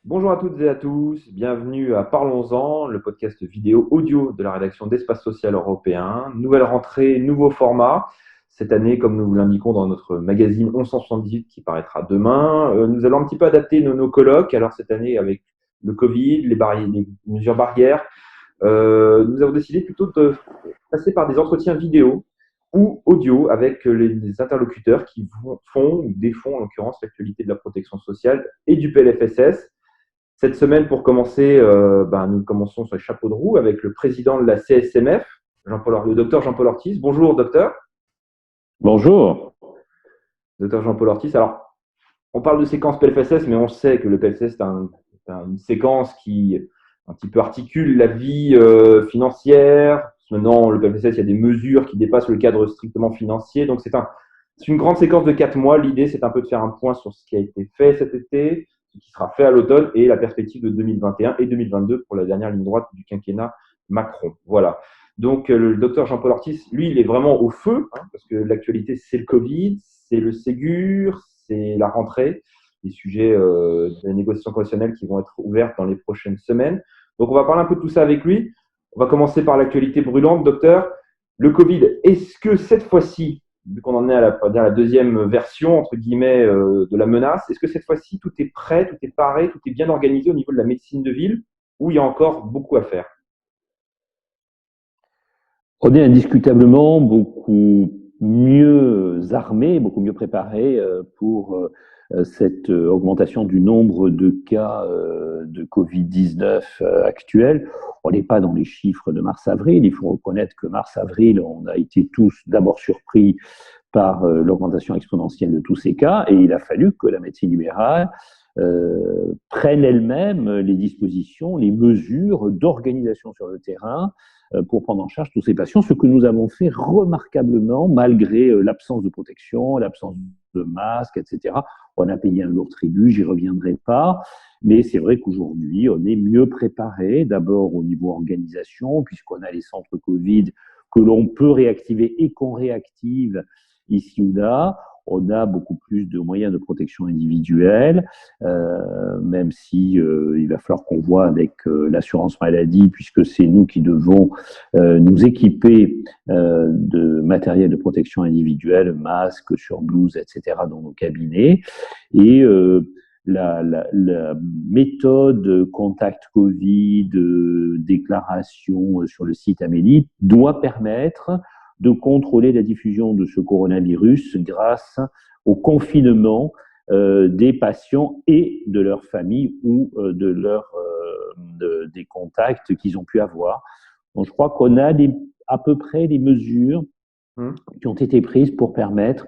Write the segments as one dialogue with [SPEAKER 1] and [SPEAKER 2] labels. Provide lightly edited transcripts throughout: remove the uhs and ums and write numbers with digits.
[SPEAKER 1] Bonjour à toutes et à tous, bienvenue à Parlons-en, le podcast vidéo audio de la rédaction d'Espace Social Européen. Nouvelle rentrée, nouveau format. Cette année, comme nous vous l'indiquons dans notre magazine 1178 qui paraîtra demain, nous allons un petit peu adapter nos colloques. Alors cette année, avec le Covid, les mesures barrières, nous avons décidé plutôt de passer par des entretiens vidéo ou audio avec les interlocuteurs qui font ou défont en l'occurrence l'actualité de la protection sociale et du PLFSS. Cette semaine, pour commencer, nous commençons sur les chapeaux de roue avec le président de la CSMF, le docteur Jean-Paul Ortiz. Bonjour, docteur.
[SPEAKER 2] Bonjour.
[SPEAKER 1] Docteur Jean-Paul Ortiz. Alors, on parle de séquence PLFSS, mais on sait que le PLFSS est une séquence qui un petit peu articule la vie financière. Maintenant, le PLFSS, il y a des mesures qui dépassent le cadre strictement financier. Donc, c'est une grande séquence de 4 mois. L'idée, c'est un peu de faire un point sur ce qui a été fait cet été, ce qui sera fait à l'automne et la perspective de 2021 et 2022 pour la dernière ligne droite du quinquennat Macron. Voilà. Donc, le docteur Jean-Paul Ortiz, lui, il est vraiment au feu, parce que l'actualité, c'est le Covid, c'est le Ségur, c'est la rentrée, les sujets des négociations conventionnelles qui vont être ouvertes dans les prochaines semaines. Donc, on va parler un peu de tout ça avec lui. On va commencer par l'actualité brûlante, docteur. Le Covid, est-ce que cette fois-ci, vu qu'on en est à la deuxième version, entre guillemets, de la menace, est-ce que cette fois-ci, tout est prêt, tout est paré, tout est bien organisé au niveau de la médecine de ville, ou il y a encore beaucoup à faire?
[SPEAKER 2] On est indiscutablement beaucoup mieux armé, beaucoup mieux préparé pour cette augmentation du nombre de cas de Covid-19 actuels. On n'est pas dans les chiffres de mars-avril. Il faut reconnaître que mars-avril, on a été tous d'abord surpris par l'augmentation exponentielle de tous ces cas, et il a fallu que la médecine libérale prenne elle-même les dispositions, les mesures d'organisation sur le terrain pour prendre en charge tous ces patients, ce que nous avons fait remarquablement malgré l'absence de protection, l'absence de masques, etc. On a payé un lourd tribut, j'y reviendrai pas, mais c'est vrai qu'aujourd'hui, on est mieux préparé, d'abord au niveau organisation, puisqu'on a les centres Covid que l'on peut réactiver et qu'on réactive ici ou là. On a beaucoup plus de moyens de protection individuelle, même si il va falloir qu'on voit avec l'assurance maladie, puisque c'est nous qui devons nous équiper de matériel de protection individuelle, masques, surblouses, etc., dans nos cabinets. Et la méthode contact Covid, déclaration sur le site Amélie, doit permettre de contrôler la diffusion de ce coronavirus grâce au confinement des patients et de leur famille ou des contacts qu'ils ont pu avoir. Donc, je crois qu'on a à peu près les mesures qui ont été prises pour permettre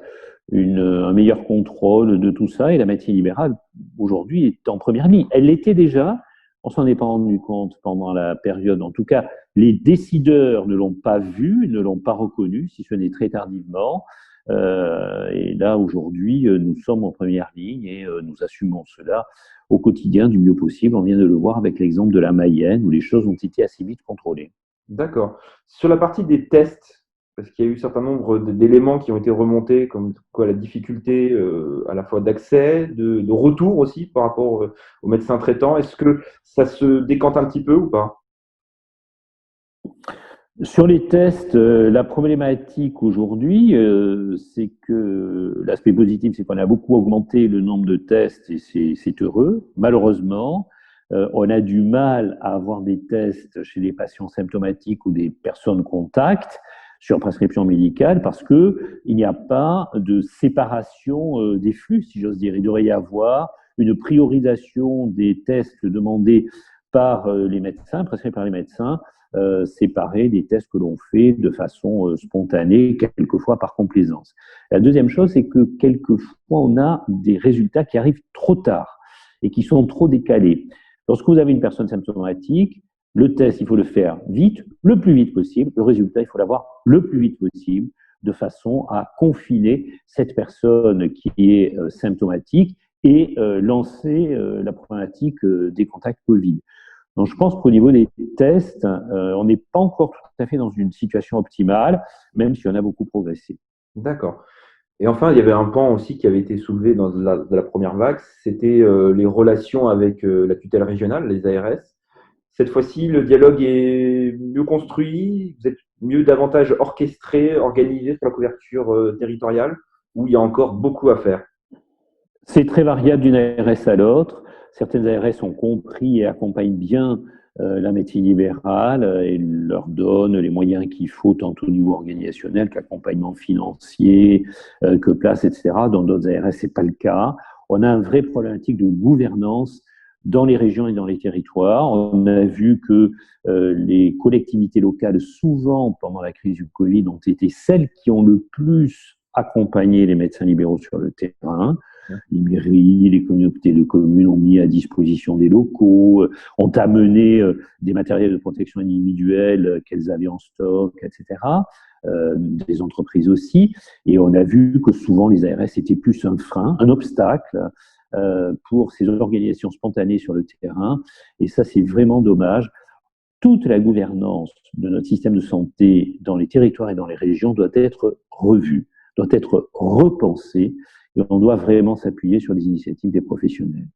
[SPEAKER 2] un meilleur contrôle de tout ça. Et la médecine libérale, aujourd'hui, est en première ligne. Elle l'était déjà. On s'en est pas rendu compte pendant la période. En tout cas, les décideurs ne l'ont pas vu, ne l'ont pas reconnu, si ce n'est très tardivement. Et là, aujourd'hui, nous sommes en première ligne et nous assumons cela au quotidien du mieux possible. On vient de le voir avec l'exemple de la Mayenne, où les choses ont été assez vite contrôlées.
[SPEAKER 1] D'accord. Sur la partie des tests, parce qu'il y a eu un certain nombre d'éléments qui ont été remontés, comme quoi la difficulté à la fois d'accès, de retour aussi par rapport aux médecins traitants. Est-ce que ça se décante un petit peu ou pas?
[SPEAKER 2] Sur les tests, la problématique aujourd'hui, c'est que l'aspect positif, c'est qu'on a beaucoup augmenté le nombre de tests et c'est heureux. Malheureusement, on a du mal à avoir des tests chez les patients symptomatiques ou des personnes contacts sur prescription médicale parce que il n'y a pas de séparation des flux, si j'ose dire. Il devrait y avoir une priorisation des tests demandés par les médecins, prescrits par les médecins, séparés des tests que l'on fait de façon spontanée, quelquefois par complaisance. La deuxième chose, c'est que quelquefois, on a des résultats qui arrivent trop tard et qui sont trop décalés. Lorsque vous avez une personne symptomatique, le test, il faut le faire vite, le plus vite possible. Le résultat, il faut l'avoir le plus vite possible, de façon à confiner cette personne qui est symptomatique et lancer la problématique des contacts Covid. Donc, je pense qu'au niveau des tests, on n'est pas encore tout à fait dans une situation optimale, même si on a beaucoup progressé.
[SPEAKER 1] D'accord. Et enfin, il y avait un pan aussi qui avait été soulevé dans la première vague, c'était les relations avec la tutelle régionale, les ARS. Cette fois-ci, le dialogue est mieux construit, vous êtes mieux davantage orchestré, organisé sur la couverture territoriale, où il y a encore beaucoup à faire.
[SPEAKER 2] C'est très variable d'une ARS à l'autre. Certaines ARS ont compris et accompagnent bien la médecine libérale et leur donnent les moyens qu'il faut, tant au niveau organisationnel qu'accompagnement financier, que place, etc. Dans d'autres ARS, ce n'est pas le cas. On a une vraie problématique de gouvernance dans les régions et dans les territoires. On a vu que les collectivités locales, souvent pendant la crise du Covid, ont été celles qui ont le plus accompagné les médecins libéraux sur le terrain. Les mairies, les communautés de communes ont mis à disposition des locaux, ont amené des matériels de protection individuelle qu'elles avaient en stock, etc. Des entreprises aussi. Et on a vu que souvent les ARS étaient plus un frein, un obstacle pour ces organisations spontanées sur le terrain. Et ça, c'est vraiment dommage. Toute la gouvernance de notre système de santé dans les territoires et dans les régions doit être revue, doit être repensée. Et on doit vraiment s'appuyer sur les initiatives des professionnels.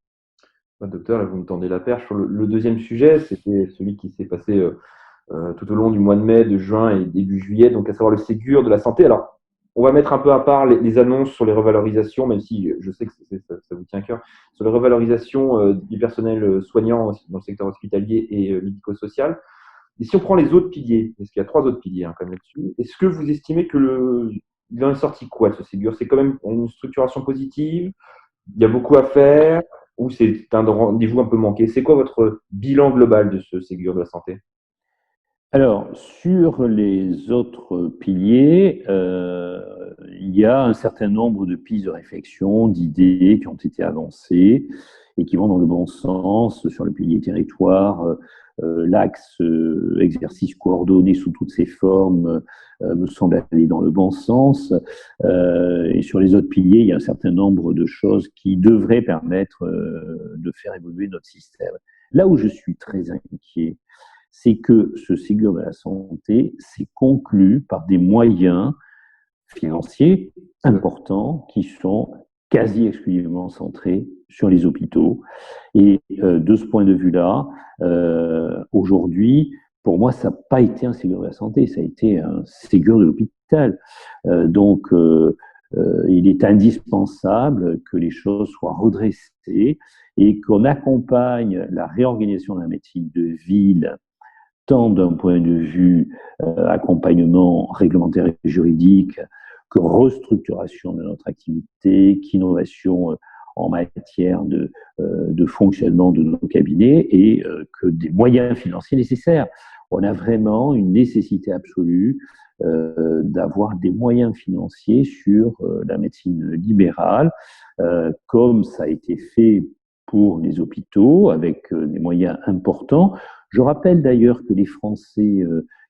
[SPEAKER 1] Docteur, là, vous me tendez la perche. Sur le deuxième sujet, c'était celui qui s'est passé tout au long du mois de mai, de juin et début juillet, donc à savoir le Ségur de la santé. Alors, on va mettre un peu à part les annonces sur les revalorisations, même si je sais que ça vous tient à cœur, sur les revalorisations du personnel soignant dans le secteur hospitalier et médico-social. Et si on prend les autres piliers, parce qu'il y a 3 autres piliers quand même là-dessus, est-ce que vous estimez que il en est sorti quoi de ce Ségur? C'est quand même une structuration positive? Il y a beaucoup à faire? Ou c'est un rendez-vous un peu manqué? C'est quoi votre bilan global de ce Ségur de la santé?
[SPEAKER 2] Alors, sur les autres piliers, il y a un certain nombre de pistes de réflexion, d'idées qui ont été avancées et qui vont dans le bon sens. Sur le pilier territoire, l'axe exercice coordonné sous toutes ses formes me semble aller dans le bon sens. Et sur les autres piliers, il y a un certain nombre de choses qui devraient permettre de faire évoluer notre système. Là où je suis très inquiet, c'est que ce Ségur de la santé s'est conclu par des moyens financiers importants qui sont quasi exclusivement centrés sur les hôpitaux. Et de ce point de vue-là, aujourd'hui, pour moi, ça n'a pas été un Ségur de la santé, ça a été un Ségur de l'hôpital. Donc, il est indispensable que les choses soient redressées et qu'on accompagne la réorganisation de la médecine de ville tant d'un point de vue accompagnement réglementaire et juridique que restructuration de notre activité, qu'innovation en matière de fonctionnement de nos cabinets et que des moyens financiers nécessaires. On a vraiment une nécessité absolue d'avoir des moyens financiers sur la médecine libérale, comme ça a été fait pour les hôpitaux, avec des moyens importants. Je rappelle d'ailleurs que les Français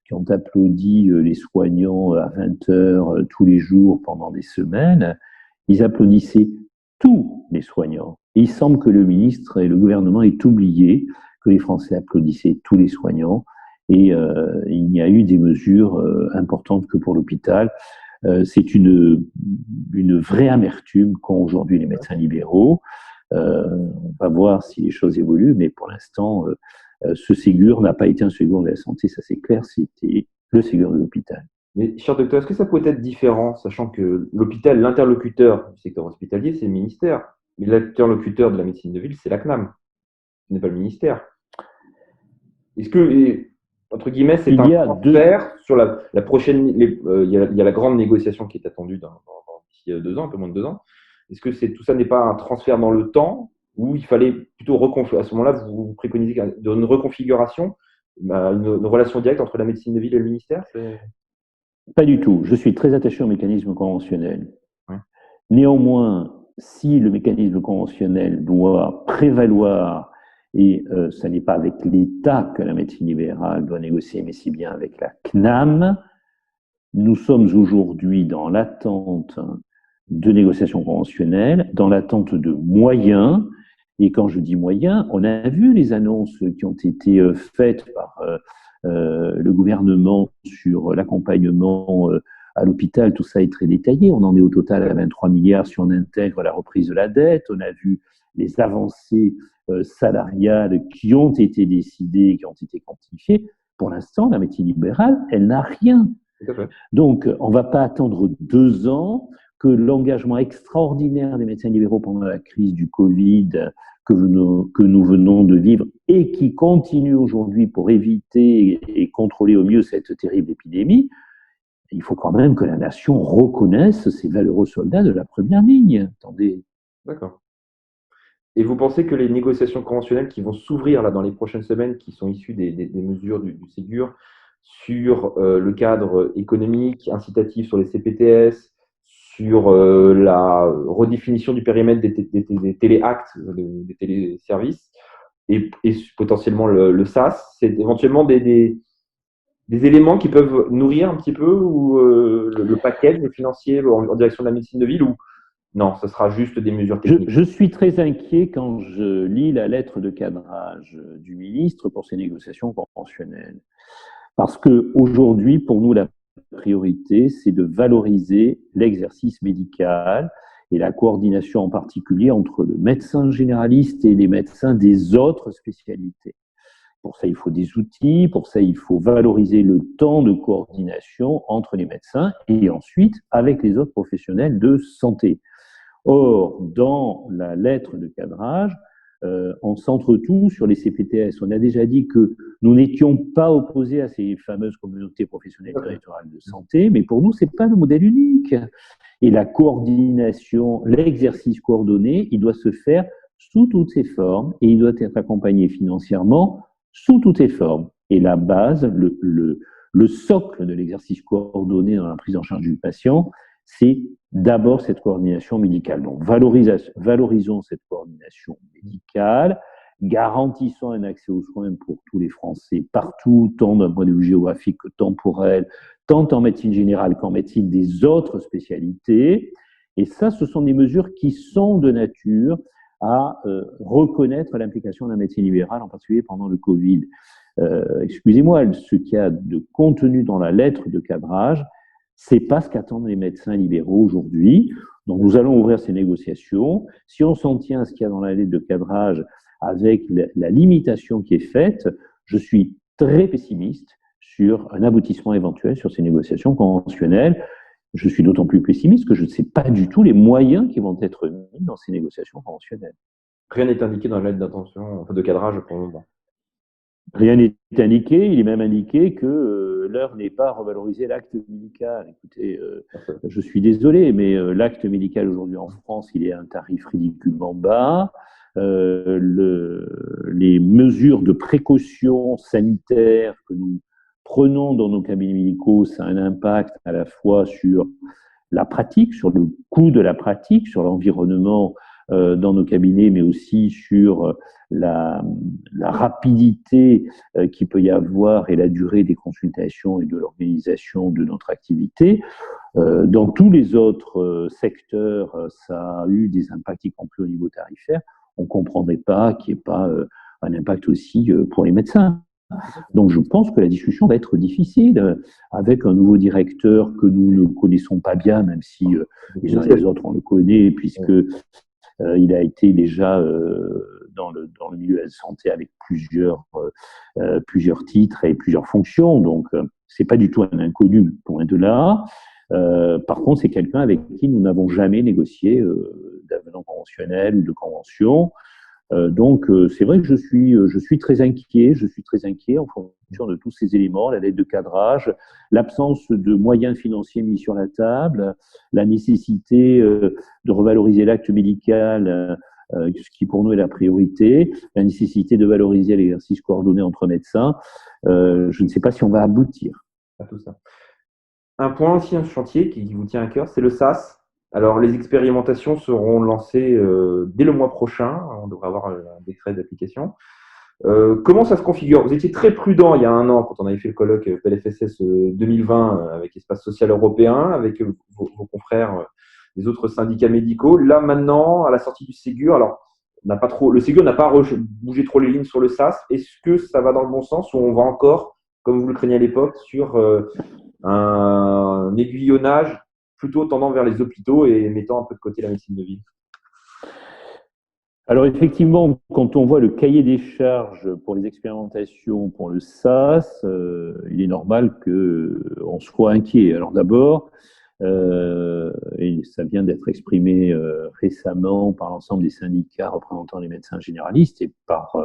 [SPEAKER 2] qui ont applaudi les soignants à 20 heures tous les jours pendant des semaines, ils applaudissaient tous les soignants. Et il semble que le ministre et le gouvernement aient oublié que les Français applaudissaient tous les soignants. Et il y a eu des mesures importantes que pour l'hôpital. C'est une vraie amertume qu'ont aujourd'hui les médecins libéraux. On va voir si les choses évoluent, mais pour l'instant, ce Ségur n'a pas été un Ségur de la santé, ça c'est clair, c'était le Ségur de l'hôpital.
[SPEAKER 1] Mais, cher docteur, est-ce que ça peut être différent, sachant que l'hôpital, l'interlocuteur du secteur hospitalier, c'est le ministère, mais l'interlocuteur de la médecine de ville, c'est la CNAM, ce n'est pas le ministère. Est-ce que, entre guillemets, c'est un transfert sur la prochaine. Il y a la grande négociation qui est attendue d'ici 2 ans, un peu moins de 2 ans. Est-ce que tout ça n'est pas un transfert dans le temps où il fallait plutôt à ce moment-là, vous préconisez une reconfiguration, une relation directe entre la médecine de ville et le ministère?
[SPEAKER 2] Pas du tout. Je suis très attaché au mécanisme conventionnel.
[SPEAKER 1] Ouais.
[SPEAKER 2] Néanmoins, si le mécanisme conventionnel doit prévaloir, et ce n'est pas avec l'État que la médecine libérale doit négocier, mais c'est bien avec la CNAM, nous sommes aujourd'hui dans l'attente de négociations conventionnelles, dans l'attente de moyens. Et quand je dis moyens, on a vu les annonces qui ont été faites par le gouvernement sur l'accompagnement à l'hôpital, tout ça est très détaillé. On en est au total à 23 milliards si on intègre la reprise de la dette. On a vu les avancées salariales qui ont été décidées, qui ont été quantifiées. Pour l'instant, la médecine libérale, elle n'a rien. Donc, on ne va pas attendre 2 ans que l'engagement extraordinaire des médecins libéraux pendant la crise du Covid que nous venons de vivre et qui continue aujourd'hui pour éviter et contrôler au mieux cette terrible épidémie, il faut quand même que la nation reconnaisse ces valeureux soldats de la première ligne. Attendez.
[SPEAKER 1] D'accord. Et vous pensez que les négociations conventionnelles qui vont s'ouvrir là dans les prochaines semaines, qui sont issues des mesures du Ségur sur le cadre économique, incitatif sur les CPTS, sur la redéfinition du périmètre des téléactes, des téléservices, et potentiellement le SAS, c'est éventuellement des éléments qui peuvent nourrir un petit peu ou le package financier en direction de la médecine de ville, ou non, ce sera juste des mesures techniques?
[SPEAKER 2] Je suis très inquiet quand je lis la lettre de cadrage du ministre pour ces négociations conventionnelles. Parce qu'aujourd'hui, pour nous, la priorité, c'est de valoriser l'exercice médical et la coordination en particulier entre le médecin généraliste et les médecins des autres spécialités. Pour ça, il faut des outils, pour ça, il faut valoriser le temps de coordination entre les médecins et ensuite avec les autres professionnels de santé. Or, dans la lettre de cadrage, on centre tout sur les CPTS. On a déjà dit que nous n'étions pas opposés à ces fameuses communautés professionnelles territoriales de santé, mais pour nous, ce n'est pas le modèle unique. Et la coordination, l'exercice coordonné, il doit se faire sous toutes ses formes et il doit être accompagné financièrement sous toutes ses formes. Et la base, le socle de l'exercice coordonné dans la prise en charge du patient, c'est d'abord cette coordination médicale. Donc, valorisons cette coordination médicale, garantissons un accès aux soins pour tous les Français partout, tant d'un point de vue géographique que temporel, tant en médecine générale qu'en médecine des autres spécialités. Et ça, ce sont des mesures qui sont de nature à reconnaître l'implication de la médecine libérale, en particulier pendant le Covid. Excusez-moi, ce qu'il y a de contenu dans la lettre de cadrage, c'est pas ce qu'attendent les médecins libéraux aujourd'hui. Donc, nous allons ouvrir ces négociations. Si on s'en tient à ce qu'il y a dans la lettre de cadrage avec la limitation qui est faite, je suis très pessimiste sur un aboutissement éventuel sur ces négociations conventionnelles. Je suis d'autant plus pessimiste que je ne sais pas du tout les moyens qui vont être mis dans ces négociations conventionnelles.
[SPEAKER 1] Rien n'est indiqué dans la lettre d'intention, enfin de cadrage pour le moment.
[SPEAKER 2] Rien n'est indiqué. Il est même indiqué que l'heure n'est pas à revaloriser l'acte médical. Écoutez, je suis désolé, mais l'acte médical aujourd'hui en France, il est à un tarif ridiculement bas. Les mesures de précaution sanitaire que nous prenons dans nos cabinets médicaux, ça a un impact à la fois sur la pratique, sur le coût de la pratique, sur l'environnement dans nos cabinets, mais aussi sur la rapidité qu'il peut y avoir et la durée des consultations et de l'organisation de notre activité. Dans tous les autres secteurs, ça a eu des impacts, y compris au niveau tarifaire. On ne comprendrait pas qu'il n'y ait pas un impact aussi pour les médecins. Donc je pense que la discussion va être difficile avec un nouveau directeur que nous ne connaissons pas bien, même si les uns et les autres on le connaît, puisque il a été déjà dans le milieu de la santé avec plusieurs titres et plusieurs fonctions, donc c'est pas du tout un inconnu, loin de là. Par contre, c'est quelqu'un avec qui nous n'avons jamais négocié d'avenant conventionnel ou de convention. Donc, c'est vrai que je suis très inquiet. Je suis très inquiet en fonction de tous ces éléments, la lettre de cadrage, l'absence de moyens financiers mis sur la table, la nécessité de revaloriser l'acte médical, ce qui pour nous est la priorité, la nécessité de valoriser l'exercice coordonné entre médecins. Je ne sais pas si on va aboutir
[SPEAKER 1] à tout ça. Un point aussi, un chantier qui vous tient à cœur, c'est le SAS. Alors, les expérimentations seront lancées dès le mois prochain. On devrait avoir un décret d'application. Comment ça se configure? Vous étiez très prudent il y a un an quand on avait fait le colloque PLFSS 2020 avec Espace Social Européen, avec vos confrères des autres syndicats médicaux. Là, maintenant, à la sortie du Ségur, alors, le Ségur n'a pas bougé trop les lignes sur le SAS. Est-ce que ça va dans le bon sens ou on va encore, comme vous le craignez à l'époque, sur un aiguillonnage plutôt tendant vers les hôpitaux et mettant un peu de côté la médecine de ville?
[SPEAKER 2] Alors effectivement, quand on voit le cahier des charges pour les expérimentations pour le SaaS, il est normal qu'on soit inquiet. Alors d'abord, et ça vient d'être exprimé récemment par l'ensemble des syndicats représentant les médecins généralistes et par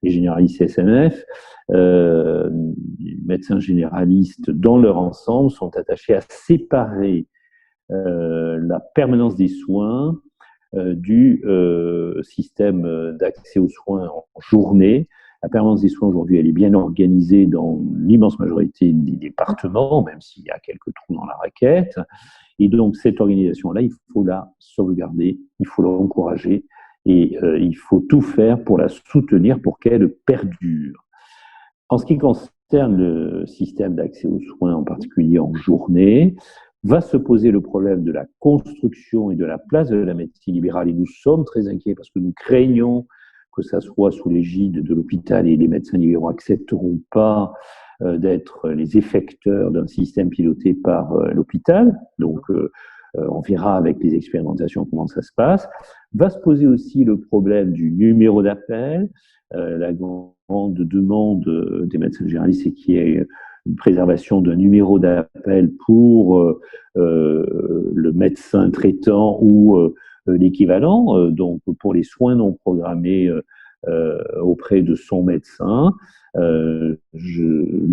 [SPEAKER 2] les généralistes SNF, les médecins généralistes dans leur ensemble sont attachés à séparer la permanence des soins du système d'accès aux soins en journée. La permanence des soins aujourd'hui, elle est bien organisée dans l'immense majorité des départements, même s'il y a quelques trous dans la raquette. Et donc, cette organisation-là, il faut la sauvegarder, il faut l'encourager et il faut tout faire pour la soutenir, pour qu'elle perdure. En ce qui concerne le système d'accès aux soins, en particulier en journée, va se poser le problème de la construction et de la place de la médecine libérale. Et nous sommes très inquiets parce que nous craignons que ça soit sous l'égide de l'hôpital et les médecins libéraux n'accepteront pas d'être les effecteurs d'un système piloté par l'hôpital. Donc, on verra avec les expérimentations comment ça se passe. Va se poser aussi le problème du numéro d'appel. La grande demande des médecins généralistes, c'est qu'il y ait une préservation d'un numéro d'appel pour le médecin traitant ou l'équivalent, donc pour les soins non programmés auprès de son médecin. Le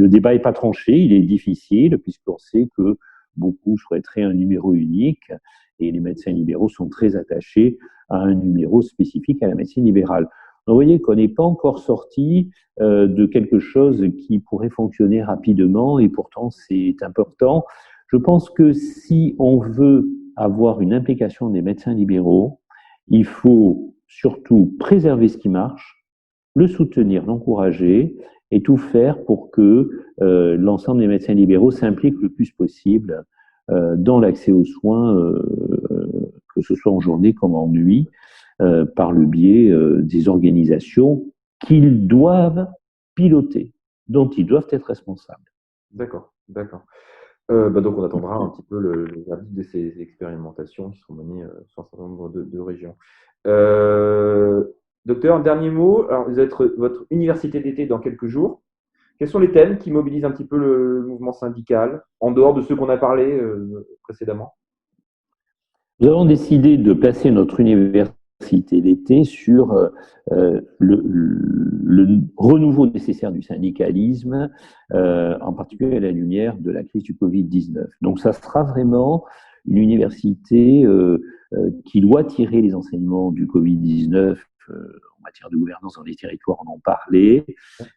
[SPEAKER 2] débat n'est pas tranché, il est difficile, puisqu'on sait que beaucoup souhaiteraient un numéro unique, et les médecins libéraux sont très attachés à un numéro spécifique à la médecine libérale. Donc, vous voyez qu'on n'est pas encore sorti de quelque chose qui pourrait fonctionner rapidement, et pourtant c'est important. Je pense que si on veut avoir une implication des médecins libéraux, il faut surtout préserver ce qui marche, le soutenir, l'encourager et tout faire pour que l'ensemble des médecins libéraux s'impliquent le plus possible dans l'accès aux soins, que ce soit en journée comme en nuit, par le biais des organisations qu'ils doivent piloter, dont ils doivent être responsables.
[SPEAKER 1] D'accord, d'accord. Donc on attendra un petit peu le verdict de ces expérimentations qui sont menées sur un certain nombre de régions. Docteur, un dernier mot. Alors, vous êtes votre université d'été dans quelques jours. Quels sont les thèmes qui mobilisent un petit peu le mouvement syndical, en dehors de ceux qu'on a parlé précédemment?
[SPEAKER 2] Nous avons décidé de placer notre université d'été sur le renouveau nécessaire du syndicalisme, en particulier à la lumière de la crise du Covid-19. Donc ça sera vraiment une université qui doit tirer les enseignements du Covid-19 en matière de gouvernance dans les territoires, on en parlait,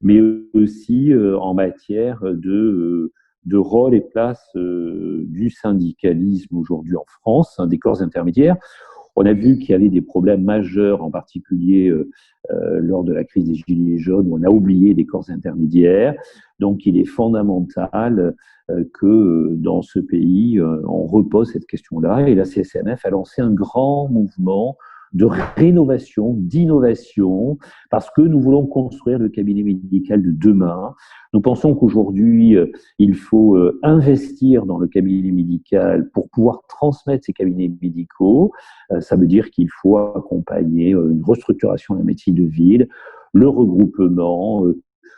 [SPEAKER 2] mais aussi en matière de rôle et place du syndicalisme aujourd'hui en France, des corps intermédiaires. On a vu qu'il y avait des problèmes majeurs, en particulier lors de la crise des Gilets jaunes, où on a oublié des corps intermédiaires. Donc, il est fondamental que dans ce pays, on repose cette question-là. Et la CSNF a lancé un grand mouvement de rénovation, d'innovation, parce que nous voulons construire le cabinet médical de demain. Nous pensons qu'aujourd'hui, il faut investir dans le cabinet médical pour pouvoir transmettre ces cabinets médicaux. Ça veut dire qu'il faut accompagner une restructuration de la médecine de ville, le regroupement,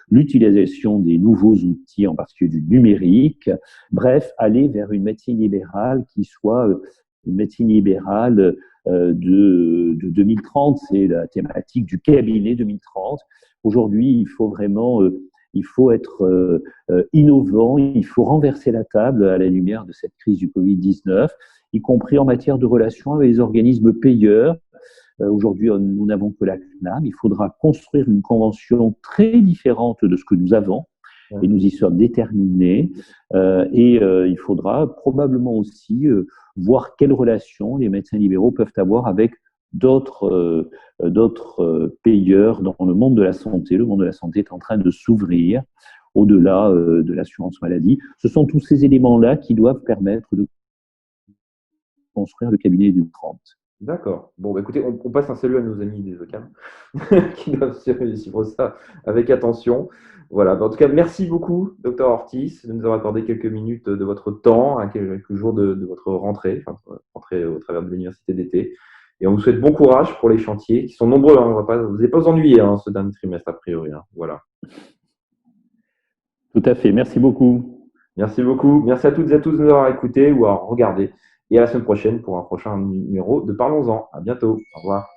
[SPEAKER 2] l'utilisation des nouveaux outils, en particulier du numérique. Bref, aller vers une médecine libérale qui soit une médecine libérale de 2030, c'est la thématique du cabinet 2030. Aujourd'hui, il faut vraiment il faut être innovant, il faut renverser la table à la lumière de cette crise du Covid-19, y compris en matière de relations avec les organismes payeurs. Aujourd'hui, nous n'avons que la CNAM. Il faudra construire une convention très différente de ce que nous avons. Et nous y sommes déterminés. Il faudra probablement aussi voir quelles relations les médecins libéraux peuvent avoir avec d'autres payeurs dans le monde de la santé. Le monde de la santé est en train de s'ouvrir au-delà de l'assurance maladie. Ce sont tous ces éléments-là qui doivent permettre de construire le cabinet du 30.
[SPEAKER 1] D'accord. Bon, bah, écoutez, on passe un salut à nos amis des OCAM qui doivent suivre ça avec attention. Voilà. Bah, en tout cas, merci beaucoup, docteur Ortiz, de nous avoir accordé quelques minutes de votre temps, à quelques jours de votre rentrée, enfin, rentrée au travers de l'université d'été. Et on vous souhaite bon courage pour les chantiers, qui sont nombreux. Hein, vous n'allez pas vous ennuyer ce dernier trimestre, a priori. Hein. Voilà.
[SPEAKER 2] Tout à fait. Merci beaucoup.
[SPEAKER 1] Merci beaucoup. Merci à toutes et à tous de nous avoir écoutés ou à regarder. Et à la semaine prochaine pour un prochain numéro de Parlons-en. À bientôt. Au revoir.